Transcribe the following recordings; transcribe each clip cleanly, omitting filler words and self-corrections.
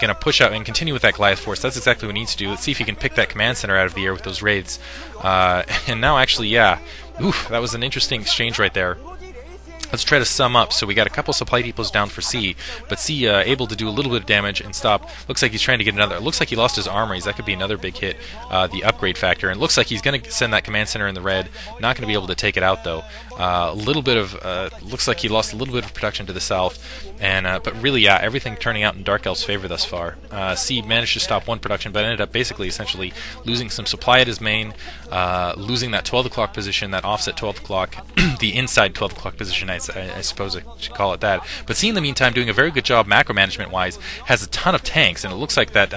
going to push out and continue with that Goliath force. That's exactly what he needs to do. Let's see if he can pick that command center out of the air with those raids. And now, actually, yeah, oof, that was an interesting exchange right there. Let's try to sum up. So we got a couple supply depots down for C, but C able to do a little bit of damage and stop. Looks like he's trying to get another. It looks like he lost his armories. That could be another big hit, the upgrade factor. And looks like he's going to send that command center in the red. Not going to be able to take it out, though. A little bit of, looks like he lost a little bit of production to the south. And but really, yeah, everything turning out in Darkelf's favor thus far. C managed to stop one production, but ended up basically, essentially, losing some supply at his main, losing that 12 o'clock position, that offset 12 o'clock, the inside 12 o'clock position, I suppose I should call it that. But C, in the meantime, doing a very good job macro management-wise, has a ton of tanks, and it looks like that,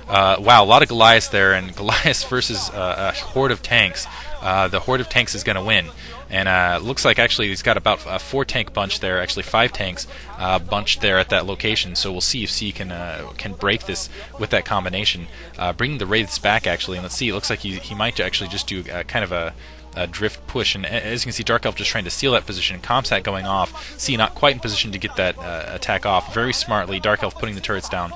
wow, a lot of Goliaths there, and Goliaths versus a horde of tanks. The horde of tanks is going to win. And looks like actually he's got about a 4-tank bunch there, actually 5 tanks bunched there at that location. So we'll see if C can break this with that combination. Bringing the wraiths back actually, and let's see. It looks like he might actually just do kind of a drift push, and as you can see, Darkelf just trying to steal that position. Comsat going off. C not quite in position to get that attack off. Very smartly, Darkelf putting the turrets down.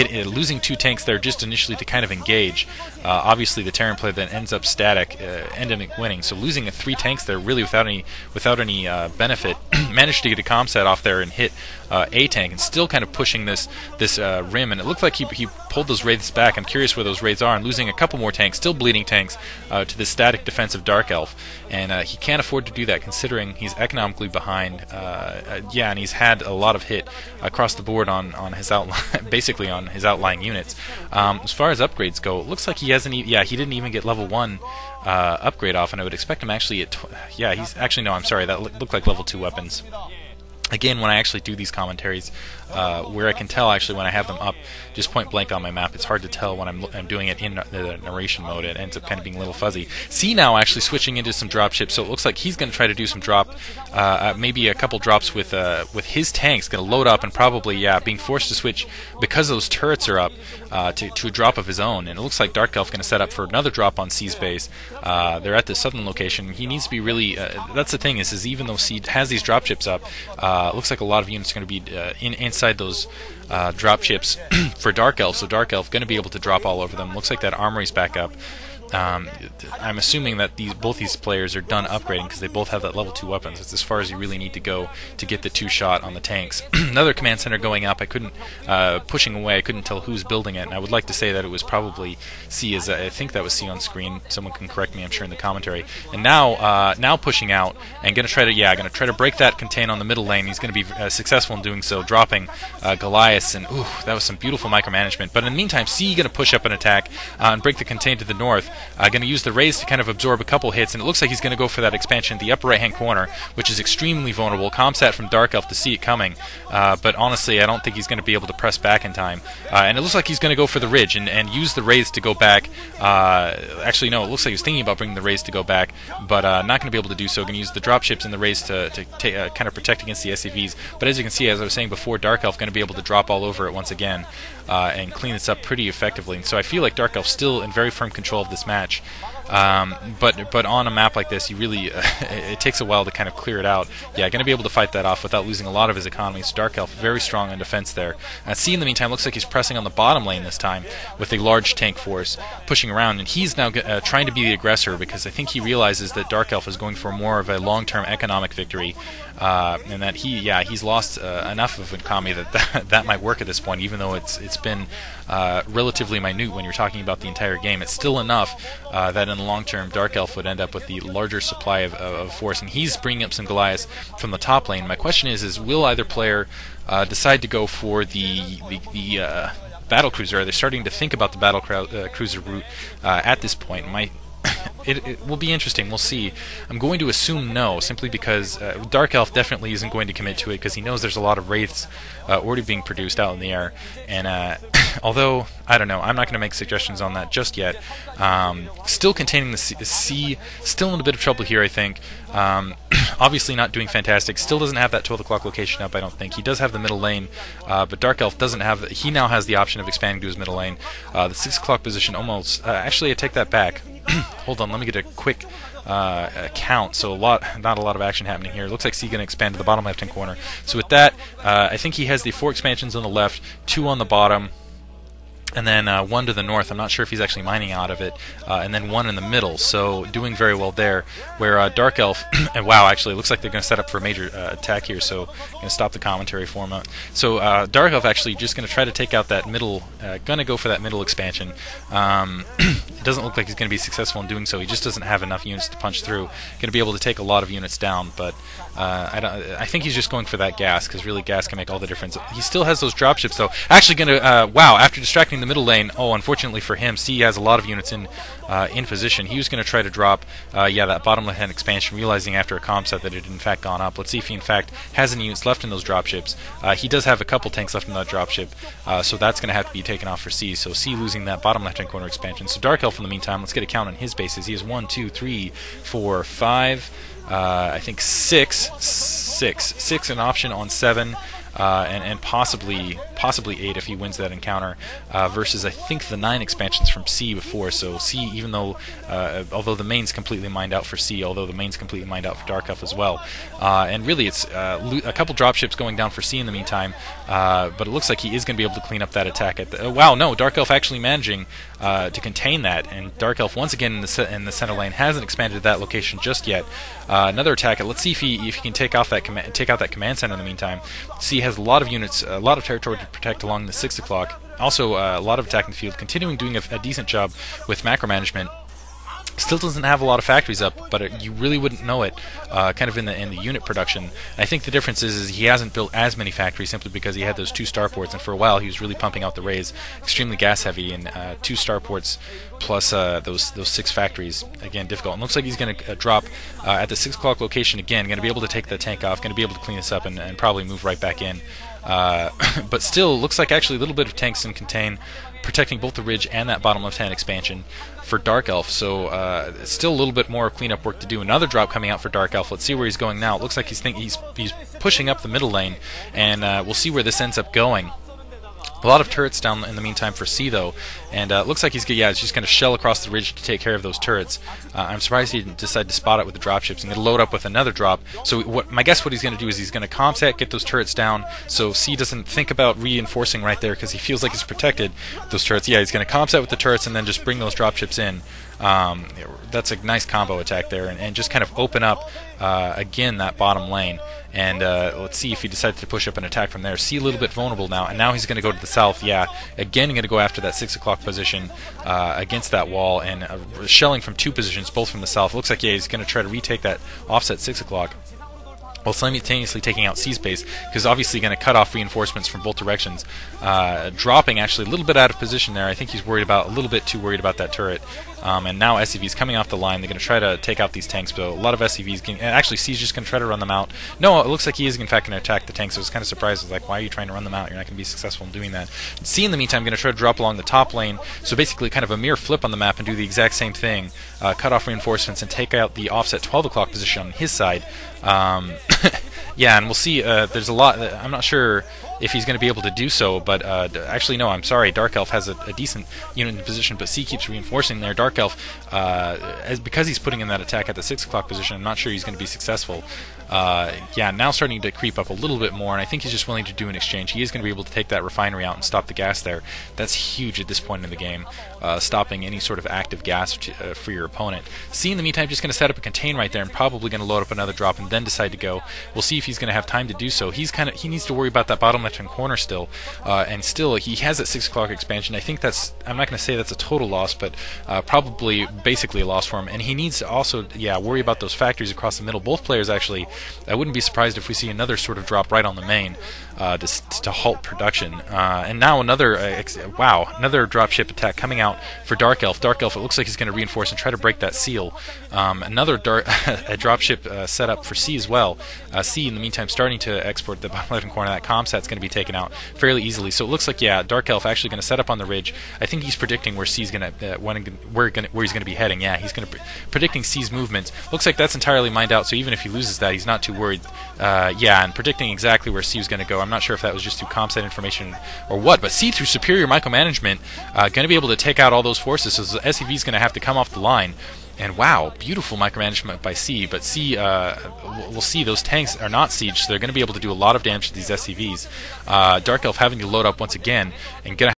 Losing 2 tanks there just initially to kind of engage. Obviously, the Terran player then ends up static, ending up winning. So losing 3 tanks there, really without any benefit, managed to get a Comsat off there and hit a tank, and still kind of pushing this rim. And it looked like he pulled those wraiths back. I'm curious where those wraiths are, and losing a couple more tanks, still bleeding tanks to the static defensive Darkelf. And he can't afford to do that considering he's economically behind. Yeah, and he's had a lot of hit across the board on his basically on his outlying units. As far as upgrades go, it looks like he hasn't. Yeah, he didn't even get level 1 upgrade off, and I would expect him actually at. Yeah, he's actually no. I'm sorry, that looked like level 2 weapons. Again, when I actually do these commentaries, where I can tell actually when I have them up just point blank on my map, it's hard to tell when I'm doing it in the narration mode. It ends up kind of being a little fuzzy. C now actually switching into some dropships, so it looks like he's going to try to do some drop, maybe a couple drops with his tanks, going to load up and probably, yeah, being forced to switch because those turrets are up to a drop of his own. And it looks like Darkelf going to set up for another drop on C's base. They're at the southern location. He needs to be really, that's the thing, is even though C has these dropships up, it looks like a lot of units are going to be inside those dropships for Darkelf, so Darkelf going to be able to drop all over them. Looks like that armory's back up. I'm assuming that both these players are done upgrading because they both have that level 2 weapons. It's as far as you really need to go to get the 2-shot on the tanks. Another command center going up. I couldn't pushing away. I couldn't tell who's building it, and I would like to say that it was probably C. As I think that was C on screen. Someone can correct me, I'm sure, in the commentary. And now pushing out and going to try to break that contain on the middle lane. He's going to be successful in doing so, dropping Goliaths, and ooh, that was some beautiful micromanagement. But in the meantime, C going to push up an attack and break the contain to the north. Going to use the raise to kind of absorb a couple hits, and it looks like he's going to go for that expansion in the upper right-hand corner, which is extremely vulnerable. Comsat from Darkelf to see it coming, but honestly, I don't think he's going to be able to press back in time. And it looks like he's going to go for the ridge and use the raise to go back. Actually, no, it looks like he was thinking about bringing the raise to go back, but not going to be able to do so. Going to use the dropships and the raise to kind of protect against the SCVs. But as you can see, as I was saying before, Darkelf going to be able to drop all over it once again and clean this up pretty effectively. And so I feel like Darkelf's still in very firm control of this match. But on a map like this, you really it takes a while to kind of clear it out. Yeah, going to be able to fight that off without losing a lot of his economy. So Darkelf very strong in defense there. C in the meantime looks like he's pressing on the bottom lane this time with a large tank force pushing around, and he's now trying to be the aggressor because I think he realizes that Darkelf is going for more of a long-term economic victory, and that he's lost enough of economy that might work at this point, even though it's been relatively minute when you're talking about the entire game. It's still enough that in the long term, Darkelf would end up with the larger supply of force, and he's bringing up some Goliaths from the top lane. My question is will either player decide to go for the battle cruiser? Are they starting to think about the battle cruiser route at this point? It will be interesting. We'll see. I'm going to assume no, simply because Darkelf definitely isn't going to commit to it because he knows there's a lot of wraiths already being produced out in the air. And although, I don't know, I'm not going to make suggestions on that just yet. Still containing the C, still in a bit of trouble here, I think. Obviously not doing fantastic. Still doesn't have that 12 o'clock location up, I don't think. He does have the middle lane, but Darkelf doesn't have. He now has the option of expanding to his middle lane. The 6 o'clock position almost. Actually, I take that back. Hold on, let me get a quick count. So not a lot of action happening here. Looks like C going to expand to the bottom left-hand corner. So with that, I think he has the 4 expansions on the left, 2 on the bottom. and then one to the north. I'm not sure if he's actually mining out of it, and then one in the middle, so doing very well there. Where Darkelf, and wow, actually, it looks like they're going to set up for a major attack here, so I'm going to stop the commentary for a moment. So Darkelf actually just going to try to take out that middle, going to go for that middle expansion. It doesn't look like he's going to be successful in doing so. He just doesn't have enough units to punch through. Going to be able to take a lot of units down, but I think he's just going for that gas, because really gas can make all the difference. He still has those dropships, though. Actually going to, wow, after distracting the middle lane, oh, unfortunately for him, C has a lot of units in position. He was going to try to drop, that bottom left-hand expansion, realizing after a comm set that it had in fact gone up. Let's see if he in fact has any units left in those dropships. He does have a couple tanks left in that dropship, so that's going to have to be taken off for C. So C losing that bottom left-hand corner expansion. So Darkelf, in the meantime, let's get a count on his bases. He has 1, 2, 3, 4, 5, I think 6 an option on 7. And possibly 8 if he wins that encounter, versus I think the 9 expansions from C before. So C, even though although the main's completely mined out for C, although the main's completely mined out for Darkelf as well, and really it's a couple dropships going down for C in the meantime, but it looks like he is going to be able to clean up that attack at the, wow, no, Darkelf actually managing to contain that, and Darkelf once again in the center lane hasn't expanded that location just yet. Another attack. Let's see if he can take out that command center in the meantime. C has a lot of units, a lot of territory to protect along the 6 o'clock. Also, a lot of attacking the field, continuing doing a decent job with macro management. Still doesn't have a lot of factories up, but you really wouldn't know it, kind of in the unit production. I think the difference is he hasn't built as many factories simply because he had those 2 starports, and for a while he was really pumping out the rays, extremely gas heavy, and 2 starports plus those 6 factories. Again, difficult. And looks like he's going to drop at the 6 o'clock location again. Going to be able to take the tank off. Going to be able to clean this up and probably move right back in. But still, looks like actually a little bit of tanks in contain, protecting both the ridge and that bottom left-hand expansion for Darkelf. So still a little bit more cleanup work to do. Another drop coming out for Darkelf. Let's see where he's going now. It looks like he's pushing up the middle lane, and we'll see where this ends up going. A lot of turrets down in the meantime for C, though, and it looks like he's just going to shell across the ridge to take care of those turrets. I'm surprised he didn't decide to spot it with the dropships. He's going to load up with another drop. So my guess what he's going to do is he's going to comset, get those turrets down, so C doesn't think about reinforcing right there because he feels like he's protected with those turrets. Yeah, he's going to comset with the turrets and then just bring those dropships in. That's a nice combo attack there, and just kind of open up again that bottom lane. And let's see if he decides to push up an attack from there. C a little bit vulnerable now, and now he's going to go to the south. Yeah, again going to go after that 6 o'clock position against that wall, and shelling from 2 positions, both from the south. Looks like he's going to try to retake that offset 6 o'clock, while simultaneously taking out C's base, because obviously going to cut off reinforcements from both directions. Dropping actually a little bit out of position there. I think he's a little bit too worried about that turret. And now SCV's coming off the line. They're going to try to take out these tanks, but a lot of SCVs and actually C's just going to try to run them out. No, it looks like he is in fact going to attack the tanks. So I was kind of surprised. I was like, why are you trying to run them out? You're not going to be successful in doing that. C in the meantime going to try to drop along the top lane. So basically kind of a mirror flip on the map and do the exact same thing. Cut off reinforcements and take out the offset 12 o'clock position on his side. Yeah, and we'll see. There's a lot. I'm not sure if he's going to be able to do so, but actually, no, I'm sorry. Darkelf has a decent unit in position, but C keeps reinforcing there. Darkelf, because he's putting in that attack at the 6 o'clock position, I'm not sure he's going to be successful. Yeah, now starting to creep up a little bit more, and I think he's just willing to do an exchange. He is going to be able to take that refinery out and stop the gas there. That's huge at this point in the game, stopping any sort of active gas for your opponent. C, in the meantime, just going to set up a contain right there and probably going to load up another drop and then decide to go. We'll see if he's going to have time to do so. He needs to worry about that bottom left-hand corner still, and still he has that 6 o'clock expansion. I think I'm not going to say that's a total loss, but probably basically a loss for him. And he needs to also, worry about those factories across the middle. Both players actually. I wouldn't be surprised if we see another sort of drop right on the main to halt production. And now another dropship attack coming out for Darkelf. Darkelf, it looks like he's going to reinforce and try to break that seal. Another a dropship set up for C as well. C, in the meantime, starting to export the bottom left corner. That comset's going to be taken out fairly easily. So it looks like, Darkelf actually going to set up on the ridge. I think he's predicting where C's going to where he's going to be heading. Yeah, he's going to predicting C's movements. Looks like that's entirely mined out. So even if he loses that, he's not too worried. And predicting exactly where C was going to go. I'm not sure if that was just through comset information or what, but C, through superior micromanagement, going to be able to take out all those forces. So the SCV is going to have to come off the line. And wow, beautiful micromanagement by C. But C, we'll see, those tanks are not siege, so they're going to be able to do a lot of damage to these SCVs. Darkelf having to load up once again and going to